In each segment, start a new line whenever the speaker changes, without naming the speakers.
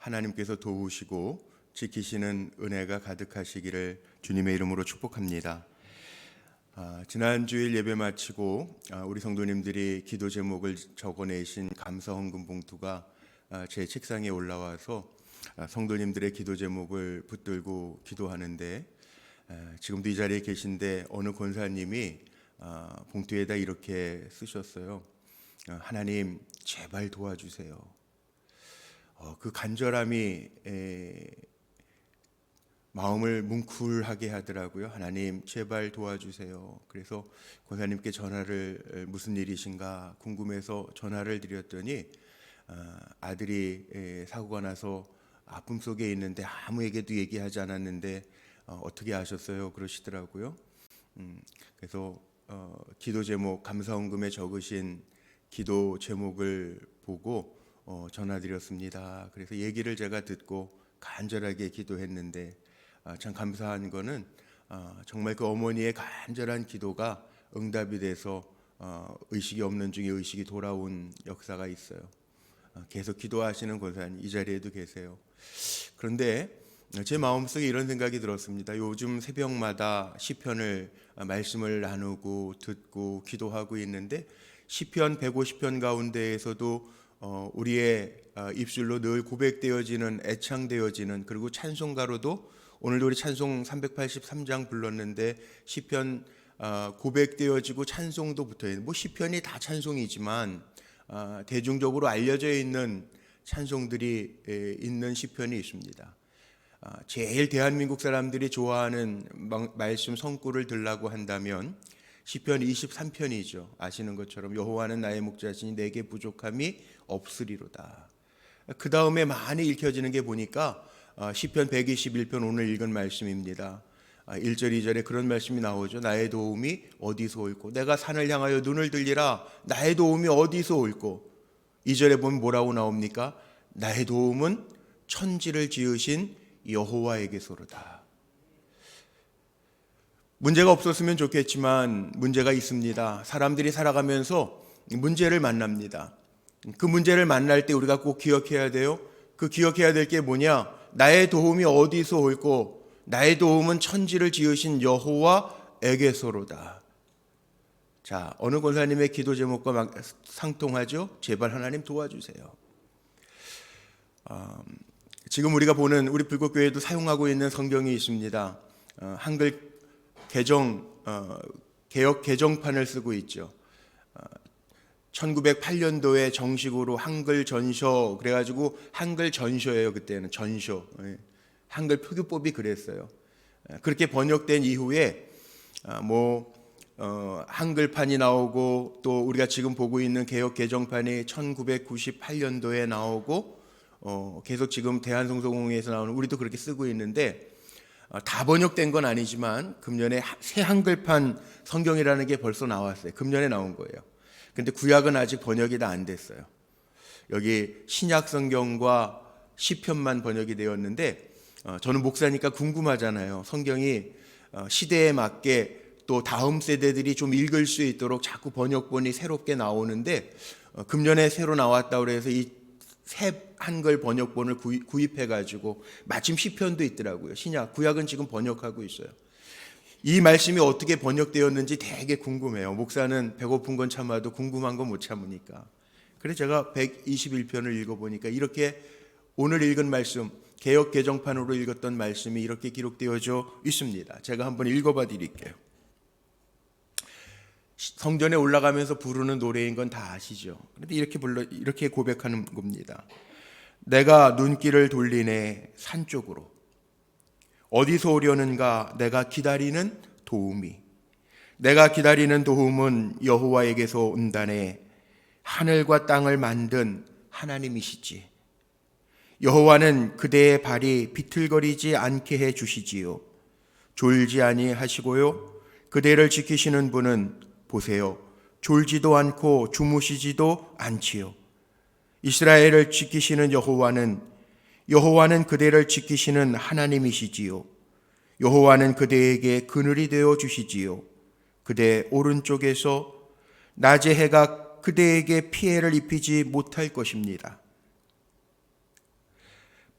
하나님께서 도우시고 지키시는 은혜가 가득하시기를 주님의 이름으로 축복합니다. 지난 주일 예배 마치고 우리 성도님들이 기도 제목을 적어내신 감사 헌금 봉투가 제 책상에 올라와서 성도님들의 기도 제목을 붙들고 기도하는데, 지금도 이 자리에 계신데 어느 권사님이 봉투에다 이렇게 쓰셨어요. 하나님 제발 도와주세요. 그 간절함이 마음을 뭉클하게 하더라고요. 하나님 제발 도와주세요. 그래서 권사님께 전화를 무슨 일이신가 궁금해서 전화를 드렸더니 아들이 사고가 나서 아픔 속에 있는데 아무에게도 얘기하지 않았는데 어떻게 아셨어요? 그러시더라고요. 그래서 기도 제목 감사헌금에 적으신 기도 제목을 보고 전화드렸습니다. 그래서 얘기를 제가 듣고 간절하게 기도했는데 참 감사한 거는 정말 그 어머니의 간절한 기도가 응답이 돼서 의식이 없는 중에 의식이 돌아온 역사가 있어요. 계속 기도하시는 권사님 이 자리에도 계세요. 그런데 제 마음속에 이런 생각이 들었습니다. 요즘 새벽마다 시편을 말씀을 나누고 듣고 기도하고 있는데 시편 150편 가운데에서도 우리의 입술로 늘 고백되어지는 애창되어지는, 그리고 찬송가로도 오늘도 우리 찬송 383장 불렀는데 시편 고백되어지고 찬송도 붙어있는, 시편이 다 찬송이지만 대중적으로 알려져 있는 찬송들이 있는 시편이 있습니다. 제일 대한민국 사람들이 좋아하는 말씀 성구를 들라고 한다면 시편 23편이죠. 아시는 것처럼 여호와는 나의 목자시니 내게 부족함이 없으리로다. 그 다음에 많이 읽혀지는 게 보니까 시편 121편 오늘 읽은 말씀입니다. 1절 2절에 그런 말씀이 나오죠. 나의 도움이 어디서 올꼬, 내가 산을 향하여 눈을 들리라 나의 도움이 어디서 올꼬. 2절에 보면 뭐라고 나옵니까? 나의 도움은 천지를 지으신 여호와에게서로다. 문제가 없었으면 좋겠지만 문제가 있습니다. 사람들이 살아가면서 문제를 만납니다. 그 문제를 만날 때 우리가 꼭 기억해야 돼요. 그 기억해야 될 게 뭐냐? 나의 도움이 어디서 올꼬, 나의 도움은 천지를 지으신 여호와에게서로다. 자, 어느 권사님의 기도 제목과 상통하죠? 제발 하나님 도와주세요. 지금 우리가 보는 우리 불꽃교회도 사용하고 있는 성경이 있습니다. 한글 개역 개정판을 쓰고 있죠. 1908년도에 정식으로 한글 전셔, 그래가지고 한글 전셔예요. 그때는 전셔. 한글 표기법이 그랬어요. 그렇게 번역된 이후에 한글판이 나오고, 또 우리가 지금 보고 있는 개역 개정판이 1998년도에 나오고, 계속 지금 대한성서공회에서 나오는, 우리도 그렇게 쓰고 있는데, 다 번역된 건 아니지만 금년에 새 한글판 성경이라는 게 벌써 나왔어요. 금년에 나온 거예요. 근데 구약은 아직 번역이 다 안 됐어요. 여기 신약 성경과 시편만 번역이 되었는데, 저는 목사니까 궁금하잖아요. 성경이 시대에 맞게 또 다음 세대들이 좀 읽을 수 있도록 자꾸 번역본이 새롭게 나오는데, 금년에 새로 나왔다고 해서 이 새 한글 번역본을 구입해가지고 마침 시편도 있더라고요. 신약, 구약은 지금 번역하고 있어요. 이 말씀이 어떻게 번역되었는지 되게 궁금해요. 목사는 배고픈 건 참아도 궁금한 건 못 참으니까. 그래서 제가 121편을 읽어보니까 이렇게 오늘 읽은 말씀, 개역 개정판으로 읽었던 말씀이 이렇게 기록되어져 있습니다. 제가 한번 읽어봐 드릴게요. 성전에 올라가면서 부르는 노래인 건 다 아시죠? 그런데 이렇게 고백하는 겁니다. 내가 눈길을 돌리네 산 쪽으로, 어디서 오려는가 내가 기다리는 도움이, 내가 기다리는 도움은 여호와에게서 온다네. 하늘과 땅을 만든 하나님이시지. 여호와는 그대의 발이 비틀거리지 않게 해 주시지요. 졸지 아니하시고요, 그대를 지키시는 분은 보세요, 졸지도 않고 주무시지도 않지요. 이스라엘을 지키시는 여호와는 그대를 지키시는 하나님이시지요. 여호와는 그대에게 그늘이 되어 주시지요. 그대 오른쪽에서 낮의 해가 그대에게 피해를 입히지 못할 것입니다.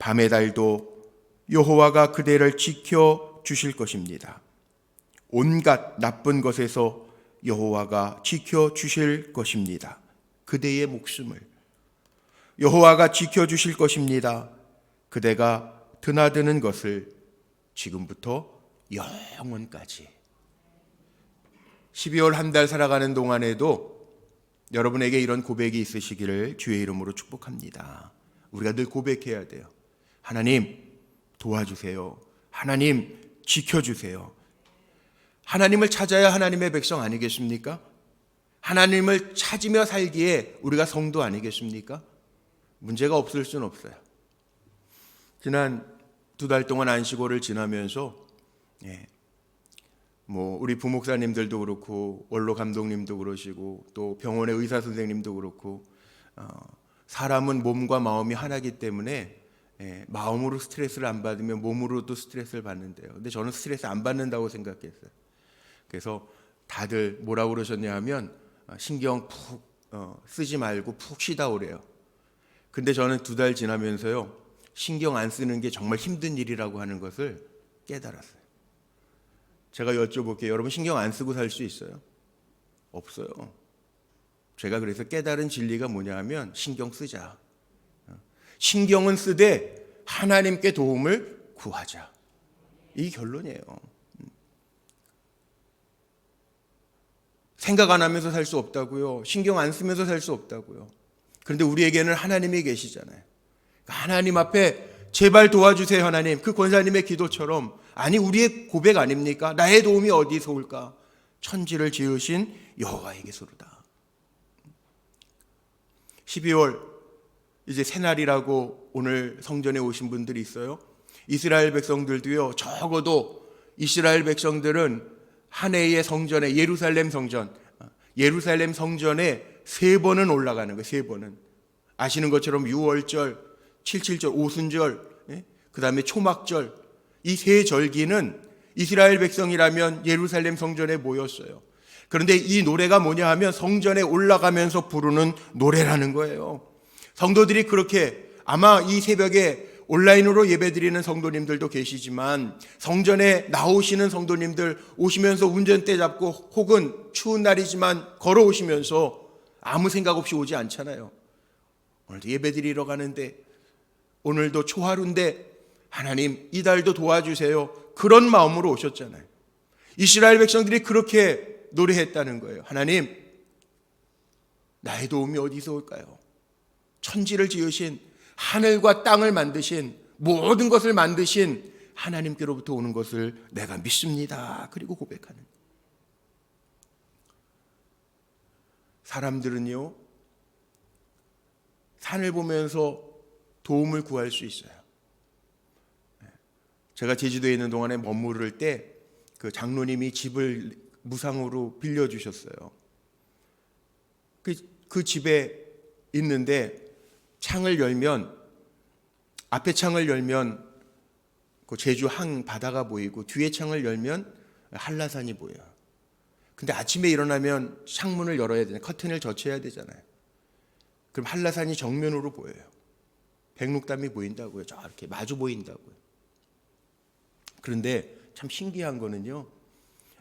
밤의 달도 여호와가 그대를 지켜 주실 것입니다. 온갖 나쁜 것에서 여호와가 지켜 주실 것입니다. 그대의 목숨을 여호와가 지켜 주실 것입니다. 그대가 드나드는 것을 지금부터 영원까지. 12월 한 달 살아가는 동안에도 여러분에게 이런 고백이 있으시기를 주의 이름으로 축복합니다. 우리가 늘 고백해야 돼요. 하나님 도와주세요. 하나님 지켜주세요. 하나님을 찾아야 하나님의 백성 아니겠습니까? 하나님을 찾으며 살기에 우리가 성도 아니겠습니까? 문제가 없을 수는 없어요. 지난 2달 동안 안식월을 지나면서 우리 부목사님들도 그렇고 원로 감독님도 그러시고 또 병원의 의사 선생님도 그렇고 사람은 몸과 마음이 하나이기 때문에 마음으로 스트레스를 안 받으면 몸으로도 스트레스를 받는데요. 근데 저는 스트레스 안 받는다고 생각했어요. 그래서 다들 뭐라고 그러셨냐 하면 신경 푹 쓰지 말고 푹 쉬다 오래요. 근데 저는 2달 지나면서요, 신경 안 쓰는 게 정말 힘든 일이라고 하는 것을 깨달았어요. 제가 여쭤볼게요. 여러분 신경 안 쓰고 살 수 있어요? 없어요. 제가 그래서 깨달은 진리가 뭐냐 하면 신경 쓰자. 신경은 쓰되 하나님께 도움을 구하자. 이 결론이에요. 생각 안 하면서 살 수 없다고요. 신경 안 쓰면서 살 수 없다고요. 그런데 우리에게는 하나님이 계시잖아요. 하나님 앞에 제발 도와주세요 하나님. 그 권사님의 기도처럼, 아니 우리의 고백 아닙니까? 나의 도움이 어디서 올까? 천지를 지으신 여호와에게서로다. 12월 이제 새날이라고 오늘 성전에 오신 분들이 있어요. 이스라엘 백성들도요, 적어도 이스라엘 백성들은 한 해의 성전에 예루살렘 성전에 3번은 올라가는 거예요. 3번은. 아시는 것처럼 유월절, 7.7절, 오순절, 그 다음에 초막절, 이 3절기는 이스라엘 백성이라면 예루살렘 성전에 모였어요. 그런데 이 노래가 뭐냐 하면 성전에 올라가면서 부르는 노래라는 거예요. 성도들이 그렇게, 아마 이 새벽에 온라인으로 예배드리는 성도님들도 계시지만 성전에 나오시는 성도님들 오시면서 운전대 잡고 혹은 추운 날이지만 걸어오시면서 아무 생각 없이 오지 않잖아요. 오늘도 예배드리러 가는데, 오늘도 초하루인데 하나님 이달도 도와주세요. 그런 마음으로 오셨잖아요. 이스라엘 백성들이 그렇게 노래했다는 거예요. 하나님, 나의 도움이 어디서 올까요? 천지를 지으신, 하늘과 땅을 만드신, 모든 것을 만드신 하나님께로부터 오는 것을 내가 믿습니다. 그리고 고백하는. 사람들은요, 산을 보면서 도움을 구할 수 있어요. 제가 제주도에 있는 동안에 머무를 때 그 장로님이 집을 무상으로 빌려주셨어요. 그 집에 있는데 창을 열면, 앞에 창을 열면 그 제주 항 바다가 보이고 뒤에 창을 열면 한라산이 보여요. 근데 아침에 일어나면 창문을 열어야 되잖아요. 커튼을 젖혀야 되잖아요. 그럼 한라산이 정면으로 보여요. 백록담이 보인다고요. 저렇게 마주 보인다고요. 그런데 참 신기한 거는요,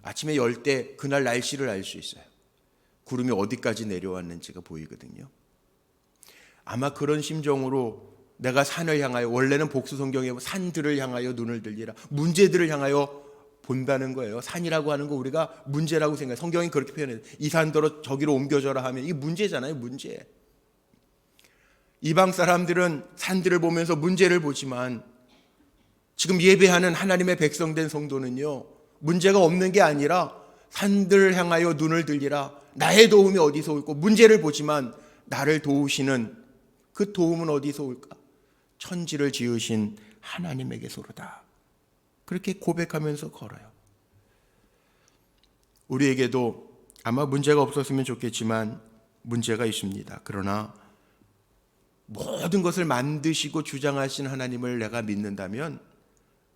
아침에 열 때 그날 날씨를 알 수 있어요. 구름이 어디까지 내려왔는지가 보이거든요. 아마 그런 심정으로 내가 산을 향하여, 원래는 복수 성경에 산들을 향하여 눈을 들리라, 문제들을 향하여 본다는 거예요. 산이라고 하는 거 우리가 문제라고 생각해요. 성경이 그렇게 표현해요. 이 산더러 저기로 옮겨져라 하면 이게 문제잖아요. 문제. 이방 사람들은 산들을 보면서 문제를 보지만 지금 예배하는 하나님의 백성된 성도는요, 문제가 없는 게 아니라 산들을 향하여 눈을 들리라, 나의 도움이 어디서 올까? 문제를 보지만 나를 도우시는 그 도움은 어디서 올까? 천지를 지으신 하나님에게서로다. 그렇게 고백하면서 걸어요. 우리에게도 아마 문제가 없었으면 좋겠지만 문제가 있습니다. 그러나 모든 것을 만드시고 주장하신 하나님을 내가 믿는다면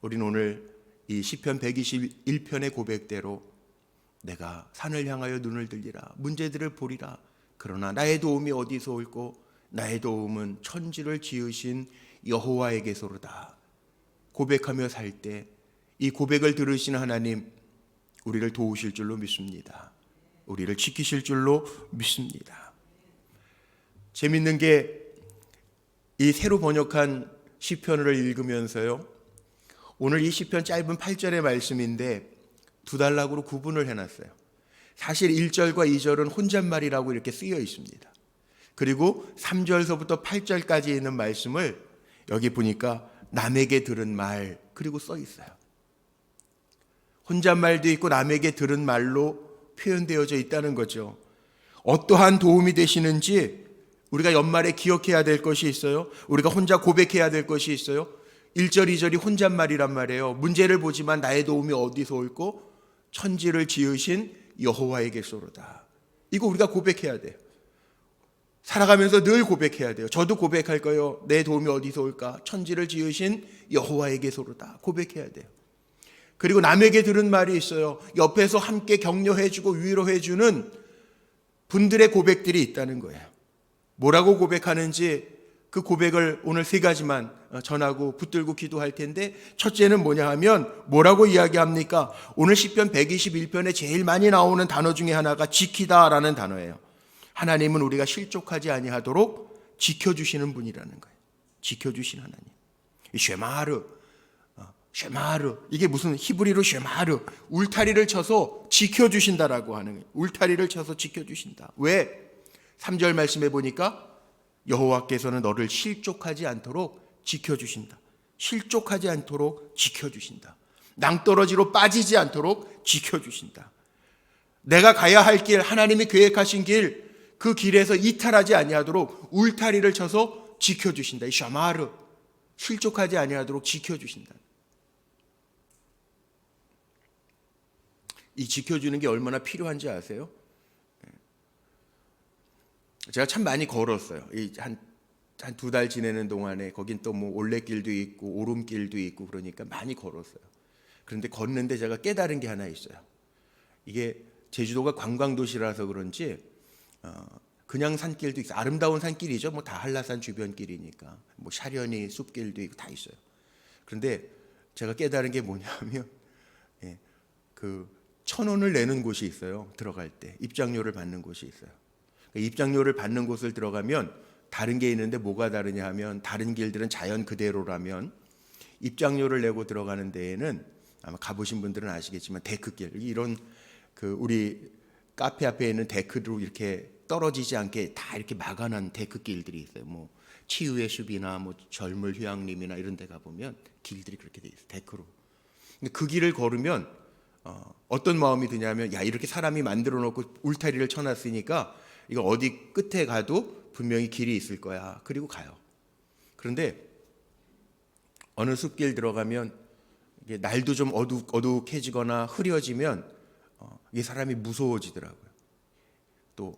우리는 오늘 이 시편 121편의 고백대로 내가 산을 향하여 눈을 들리라, 문제들을 보리라, 그러나 나의 도움이 어디서 올고 나의 도움은 천지를 지으신 여호와에게서로다 고백하며 살 때 이 고백을 들으시는 하나님 우리를 도우실 줄로 믿습니다. 우리를 지키실 줄로 믿습니다. 재밌는 게 이 새로 번역한 시편을 읽으면서요, 오늘 이 시편 짧은 8절의 말씀인데 두 단락으로 구분을 해놨어요. 사실 1절과 2절은 혼잣말이라고 이렇게 쓰여 있습니다. 그리고 3절서부터 8절까지 있는 말씀을 여기 보니까 남에게 들은 말 그리고 써 있어요. 혼잣말도 있고 남에게 들은 말로 표현되어져 있다는 거죠. 어떠한 도움이 되시는지 우리가 연말에 기억해야 될 것이 있어요. 우리가 혼자 고백해야 될 것이 있어요. 1절, 2절이 혼잣말이란 말이에요. 문제를 보지만 나의 도움이 어디서 올고 천지를 지으신 여호와에게서로다. 이거 우리가 고백해야 돼요. 살아가면서 늘 고백해야 돼요. 저도 고백할 거예요. 내 도움이 어디서 올까? 천지를 지으신 여호와에게서로다. 고백해야 돼요. 그리고 남에게 들은 말이 있어요. 옆에서 함께 격려해주고 위로해주는 분들의 고백들이 있다는 거예요. 뭐라고 고백하는지 그 고백을 오늘 세 가지만 전하고 붙들고 기도할 텐데, 첫째는 뭐냐 하면 뭐라고 이야기합니까? 오늘 시편 121편에 제일 많이 나오는 단어 중에 하나가 지키다라는 단어예요. 하나님은 우리가 실족하지 아니하도록 지켜주시는 분이라는 거예요. 지켜주신 하나님. 쉐마르, 이게 무슨 히브리로 쉐마르, 울타리를 쳐서 지켜주신다라고 하는 거예요. 울타리를 쳐서 지켜주신다. 왜? 3절 말씀해 보니까 여호와께서는 너를 실족하지 않도록 지켜주신다. 실족하지 않도록 지켜주신다. 낭떠러지로 빠지지 않도록 지켜주신다. 내가 가야 할 길, 하나님이 계획하신 길, 그 길에서 이탈하지 아니하도록 울타리를 쳐서 지켜주신다. 이 샤마르, 실족하지 아니하도록 지켜주신다. 이 지켜주는 게 얼마나 필요한지 아세요? 제가 참 많이 걸었어요. 한 두 달 지내는 동안에 거긴 또 뭐 올레길도 있고 오름길도 있고 그러니까 많이 걸었어요. 그런데 걷는데 제가 깨달은 게 하나 있어요. 이게 제주도가 관광도시라서 그런지 그냥 산길도 있어요. 아름다운 산길이죠. 뭐 다 한라산 주변 길이니까 뭐 샤련이 숲길도 있고 다 있어요. 그런데 제가 깨달은 게 뭐냐면 그 1,000원을 내는 곳이 있어요. 들어갈 때 입장료를 받는 곳이 있어요. 입장료를 받는 곳을 들어가면 다른 게 있는데 뭐가 다르냐 하면, 다른 길들은 자연 그대로라면 입장료를 내고 들어가는 데에는 아마 가보신 분들은 아시겠지만 데크길, 이런 그 우리 카페 앞에 있는 데크로 이렇게 떨어지지 않게 다 이렇게 막아놓은 데크길들이 있어요. 뭐 치유의 숲이나 뭐 젊을 휴양림이나 이런 데 가보면 길들이 그렇게 돼 있어요. 데크로. 근데 그 길을 걸으면 어떤 마음이 드냐면, 야, 이렇게 사람이 만들어 놓고 울타리를 쳐놨으니까 이거 어디 끝에 가도 분명히 길이 있을 거야. 그리고 가요. 그런데 어느 숲길 들어가면 이게 날도 좀 어둑해지거나 흐려지면 이 사람이 무서워지더라고요. 또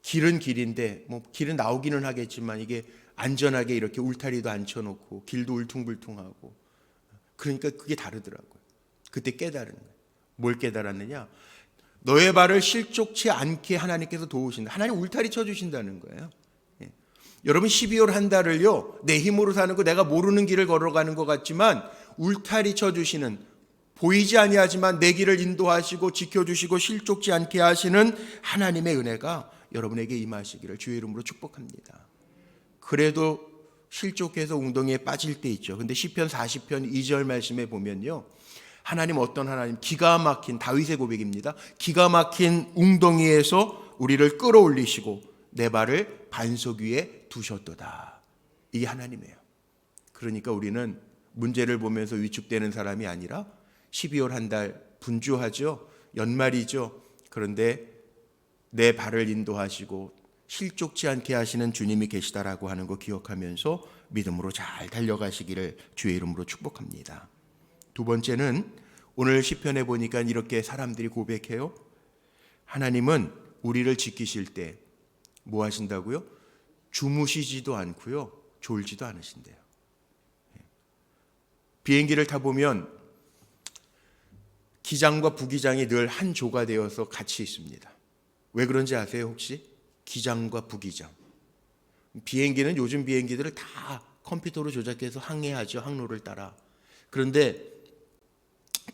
길은 길인데 뭐 길은 나오기는 하겠지만 이게 안전하게 이렇게 울타리도 앉혀놓고 길도 울퉁불퉁하고, 그러니까 그게 다르더라고요. 그때 깨달은 거예요. 뭘 깨달았느냐? 너의 발을 실족치 않게 하나님께서 도우신다. 하나님 울타리 쳐주신다는 거예요. 여러분 12월 한 달을요, 내 힘으로 사는 거, 내가 모르는 길을 걸어가는 것 같지만 울타리 쳐주시는, 보이지 아니하지만 내 길을 인도하시고 지켜주시고 실족지 않게 하시는 하나님의 은혜가 여러분에게 임하시기를 주의 이름으로 축복합니다. 그래도 실족해서 웅덩이에 빠질 때 있죠. 근데 시편 40편 2절 말씀에 보면요, 하나님 어떤 하나님, 기가 막힌, 다윗의 고백입니다. 기가 막힌 웅덩이에서 우리를 끌어올리시고 내 발을 반석 위에 두셨도다. 이게 하나님이에요. 그러니까 우리는 문제를 보면서 위축되는 사람이 아니라 12월 한 달 분주하죠. 연말이죠. 그런데 내 발을 인도하시고 실족지 않게 하시는 주님이 계시다라고 하는 거 기억하면서 믿음으로 잘 달려가시기를 주의 이름으로 축복합니다. 두 번째는 오늘 시편에 보니까 이렇게 사람들이 고백해요. 하나님은 우리를 지키실 때 뭐 하신다고요? 주무시지도 않고요, 졸지도 않으신대요. 비행기를 타보면 기장과 부기장이 늘 한 조가 되어서 같이 있습니다. 왜 그런지 아세요 혹시? 기장과 부기장. 비행기는 요즘 비행기들을 다 컴퓨터로 조작해서 항해하죠. 항로를 따라. 그런데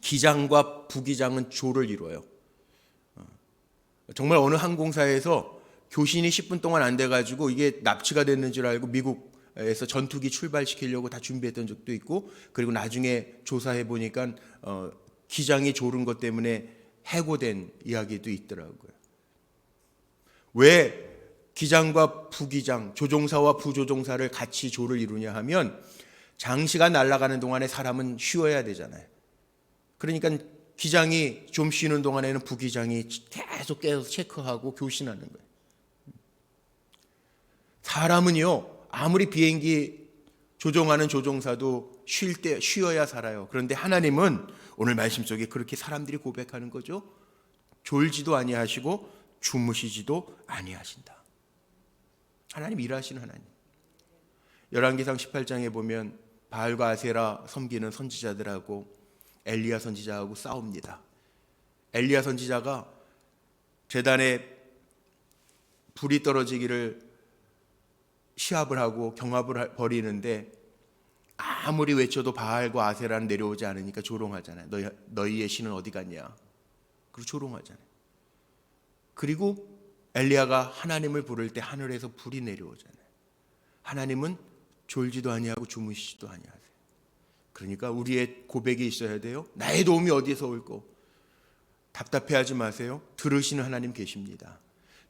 기장과 부기장은 조를 이루어요. 정말 어느 항공사에서 교신이 10분 동안 안 돼가지고 이게 납치가 됐는 줄 알고 미국에서 전투기 출발시키려고 다 준비했던 적도 있고, 그리고 나중에 조사해 보니까 기장이 조른 것 때문에 해고된 이야기도 있더라고요. 왜 기장과 부기장, 조종사와 부조종사를 같이 조를 이루냐 하면 장시간 날아가는 동안에 사람은 쉬어야 되잖아요. 그러니까 기장이 좀 쉬는 동안에는 부기장이 계속 깨서 체크하고 교신하는 거예요. 사람은요, 아무리 비행기 조종하는 조종사도 쉴 때 쉬어야 살아요. 그런데 하나님은 오늘 말씀 속에 그렇게 사람들이 고백하는 거죠. 졸지도 아니하시고 주무시지도 아니하신다. 하나님 일하시는 하나님. 열왕기상 18장에 보면 바알과 아세라 섬기는 선지자들하고 엘리야 선지자하고 싸웁니다. 엘리야 선지자가 제단에 불이 떨어지기를 시합을 하고 경합을 벌이는데 아무리 외쳐도 바알과 아세라는 내려오지 않으니까 조롱하잖아요. 너희의 신은 어디 갔냐? 그리고 조롱하잖아요. 그리고 엘리야가 하나님을 부를 때 하늘에서 불이 내려오잖아요. 하나님은 졸지도 아니하고 주무시지도 아니하세요. 그러니까 우리의 고백이 있어야 돼요. 나의 도움이 어디에서 올꼬? 답답해하지 마세요. 들으시는 하나님 계십니다.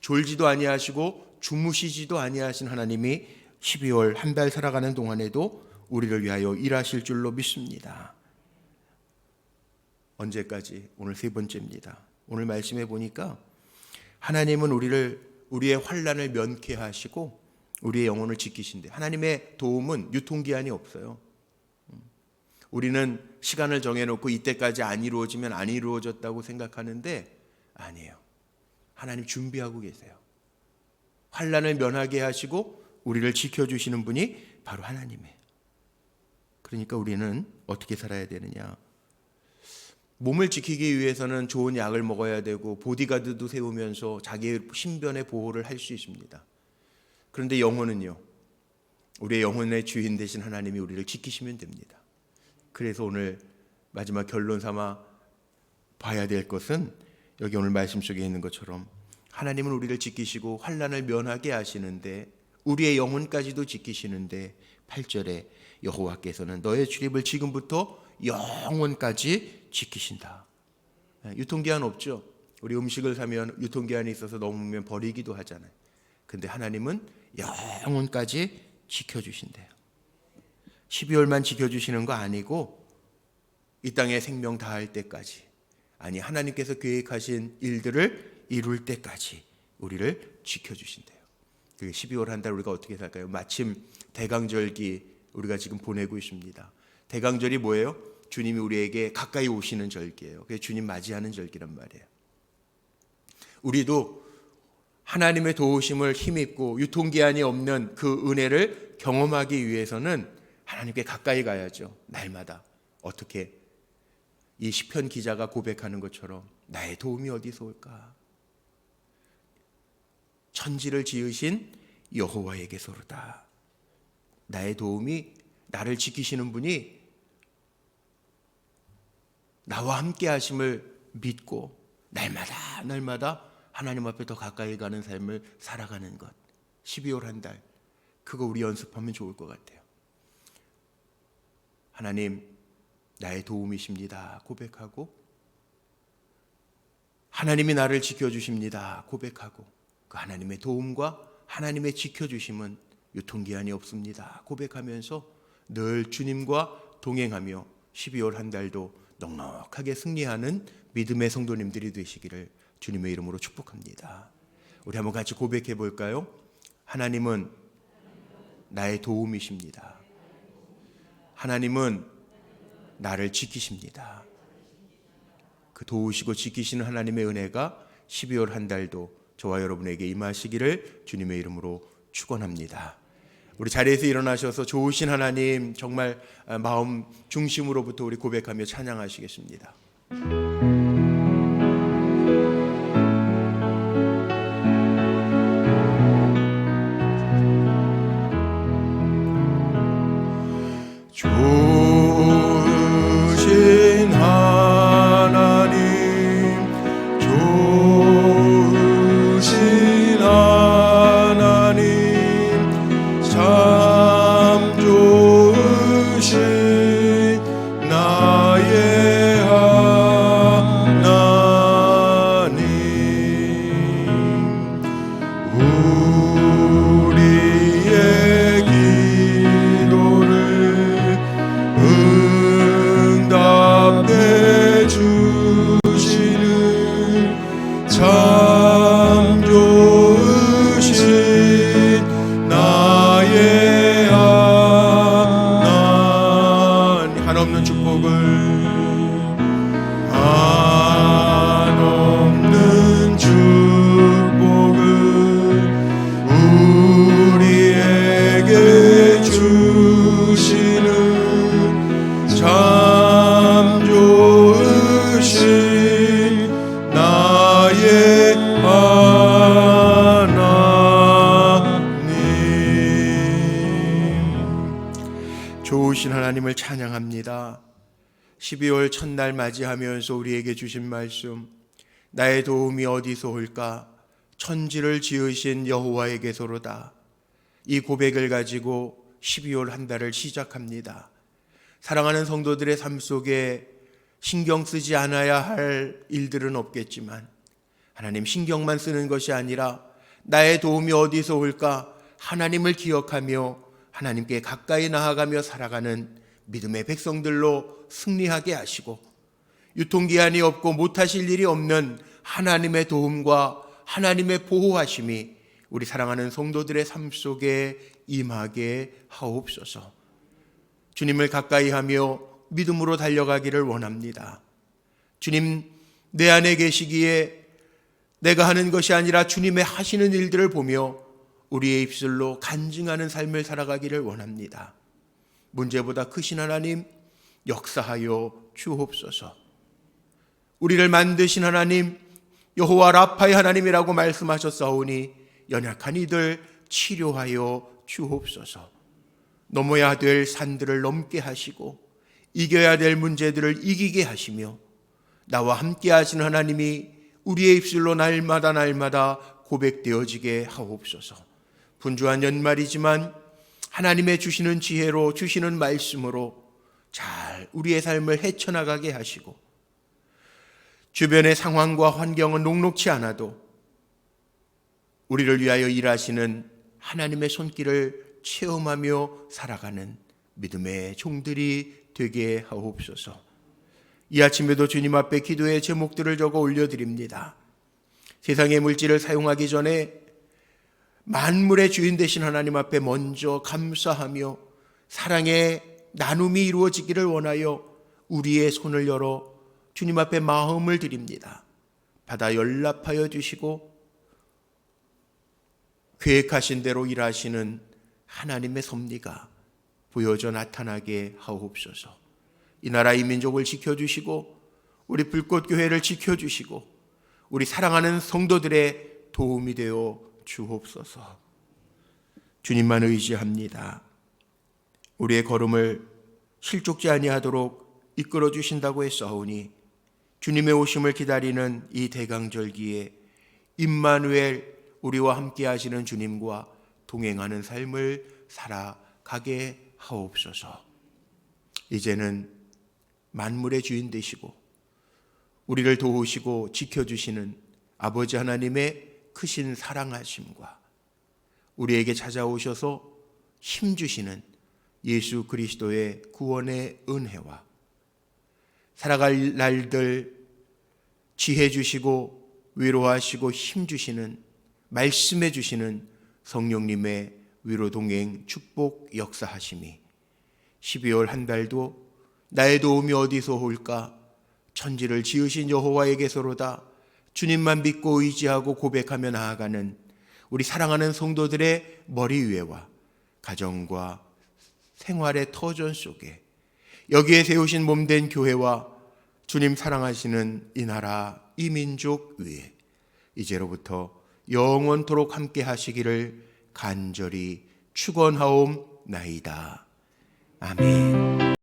졸지도 아니하시고 주무시지도 아니하신 하나님이 12월 한 달 살아가는 동안에도 우리를 위하여 일하실 줄로 믿습니다. 언제까지? 오늘 세 번째입니다. 오늘 말씀해 보니까 하나님은 우리의 환난을 면케하시고 우리의 영혼을 지키신대. 하나님의 도움은 유통기한이 없어요. 우리는 시간을 정해놓고 이때까지 안 이루어지면 안 이루어졌다고 생각하는데 아니에요. 하나님 준비하고 계세요. 환난을 면하게 하시고 우리를 지켜주시는 분이 바로 하나님이에요. 그러니까 우리는 어떻게 살아야 되느냐? 몸을 지키기 위해서는 좋은 약을 먹어야 되고 보디가드도 세우면서 자기의 신변의 보호를 할 수 있습니다. 그런데 영혼은요, 우리의 영혼의 주인 되신 하나님이 우리를 지키시면 됩니다. 그래서 오늘 마지막 결론 삼아 봐야 될 것은 여기 오늘 말씀 속에 있는 것처럼 하나님은 우리를 지키시고 환난을 면하게 하시는데 우리의 영혼까지도 지키시는데 8절에 여호와께서는 너의 출입을 지금부터 영원까지 지키신다. 유통기한 없죠. 우리 음식을 사면 유통기한이 있어서 넘으면 버리기도 하잖아요. 근데 하나님은 영원까지 지켜주신대요. 12월만 지켜주시는 거 아니고 이 땅에 생명 다할 때까지, 아니 하나님께서 계획하신 일들을 이룰 때까지 우리를 지켜주신대요. 12월 한 달 우리가 어떻게 살까요? 마침 대강절기 우리가 지금 보내고 있습니다. 대강절이 뭐예요? 주님이 우리에게 가까이 오시는 절기예요. 그게 주님 맞이하는 절기란 말이에요. 우리도 하나님의 도우심을 힘입고 유통기한이 없는 그 은혜를 경험하기 위해서는 하나님께 가까이 가야죠. 날마다. 어떻게? 이 시편 기자가 고백하는 것처럼 나의 도움이 어디서 올까? 천지를 지으신 여호와에게서로다. 나의 도움이, 나를 지키시는 분이 나와 함께 하심을 믿고 날마다 하나님 앞에 더 가까이 가는 삶을 살아가는 것. 12월 한 달, 그거 우리 연습하면 좋을 것 같아요. 하나님, 나의 도움이십니다. 고백하고, 하나님이 나를 지켜주십니다. 고백하고, 그 하나님의 도움과 하나님의 지켜주심은 유통기한이 없습니다. 고백하면서 늘 주님과 동행하며 12월 한 달도 넉넉하게 승리하는 믿음의 성도님들이 되시기를 주님의 이름으로 축복합니다. 우리 한번 같이 고백해 볼까요? 하나님은 나의 도움이십니다. 하나님은 나를 지키십니다. 그 도우시고 지키시는 하나님의 은혜가 12월 한 달도 저와 여러분에게 임하시기를 주님의 이름으로 축원합니다. 우리 자리에서 일어나셔서 좋으신 하나님 정말 마음 중심으로부터 우리 고백하며 찬양하시겠습니다. 좋으신 하나님, 좋으신 하나님, 참 좋으신 나의 하나님. 우리의 기도를 응답해 주시는 참 좋으신 나의 하나님. 한없는 축복을, 한없는 축복을 우리에게 주시는 참 좋으신 나의 하나님. 좋으신 하나님을 찬양합니다. 12월 첫날 맞이하면서 우리에게 주신 말씀, 나의 도움이 어디서 올까? 천지를 지으신 여호와에게서로다. 이 고백을 가지고 12월 한 달을 시작합니다. 사랑하는 성도들의 삶 속에 신경 쓰지 않아야 할 일들은 없겠지만 하나님 신경만 쓰는 것이 아니라 나의 도움이 어디서 올까? 하나님을 기억하며 하나님께 가까이 나아가며 살아가는 믿음의 백성들로 승리하게 하시고, 유통기한이 없고 못하실 일이 없는 하나님의 도움과 하나님의 보호하심이 우리 사랑하는 성도들의 삶 속에 임하게 하옵소서. 주님을 가까이 하며 믿음으로 달려가기를 원합니다. 주님, 내 안에 계시기에 내가 하는 것이 아니라 주님의 하시는 일들을 보며 우리의 입술로 간증하는 삶을 살아가기를 원합니다. 문제보다 크신 하나님, 역사하여 주옵소서. 우리를 만드신 하나님, 여호와 라파의 하나님이라고 말씀하셨사오니 연약한 이들 치료하여 주옵소서. 넘어야 될 산들을 넘게 하시고 이겨야 될 문제들을 이기게 하시며 나와 함께 하신 하나님이 우리의 입술로 날마다 고백되어지게 하옵소서. 분주한 연말이지만 하나님의 주시는 지혜로, 주시는 말씀으로 잘 우리의 삶을 헤쳐나가게 하시고, 주변의 상황과 환경은 녹록치 않아도 우리를 위하여 일하시는 하나님의 손길을 체험하며 살아가는 믿음의 종들이 되게 하옵소서. 이 아침에도 주님 앞에 기도의 제목들을 적어 올려드립니다. 세상의 물질을 사용하기 전에 만물의 주인 되신 하나님 앞에 먼저 감사하며 사랑의 나눔이 이루어지기를 원하여 우리의 손을 열어 주님 앞에 마음을 드립니다. 받아 연락하여 주시고 계획하신 대로 일하시는 하나님의 섭리가 보여져 나타나게 하옵소서. 이 나라 이 민족을 지켜주시고 우리 불꽃교회를 지켜주시고 우리 사랑하는 성도들의 도움이 되어 주옵소서. 주님만 의지합니다. 우리의 걸음을 실족지 아니하도록 이끌어 주신다고 했사오니 주님의 오심을 기다리는 이 대강절기에 임마누엘, 우리와 함께 하시는 주님과 동행하는 삶을 살아가게 하옵소서. 이제는 만물의 주인 되시고 우리를 도우시고 지켜주시는 아버지 하나님의 크신 사랑하심과 우리에게 찾아오셔서 힘주시는 예수 그리스도의 구원의 은혜와 살아갈 날들 지혜 주시고 위로하시고 힘주시는, 말씀해 주시는 성령님의 위로 동행 축복 역사하심이 12월 한 달도 나의 도움이 어디서 올까? 천지를 지으신 여호와에게서로다. 주님만 믿고 의지하고 고백하며 나아가는 우리 사랑하는 성도들의 머리 위에와 가정과 생활의 터전 속에 여기에 세우신 몸된 교회와 주님 사랑하시는 이 나라 이 민족 위에 이제로부터 영원토록 함께 하시기를 간절히 축원하옵나이다. 아멘.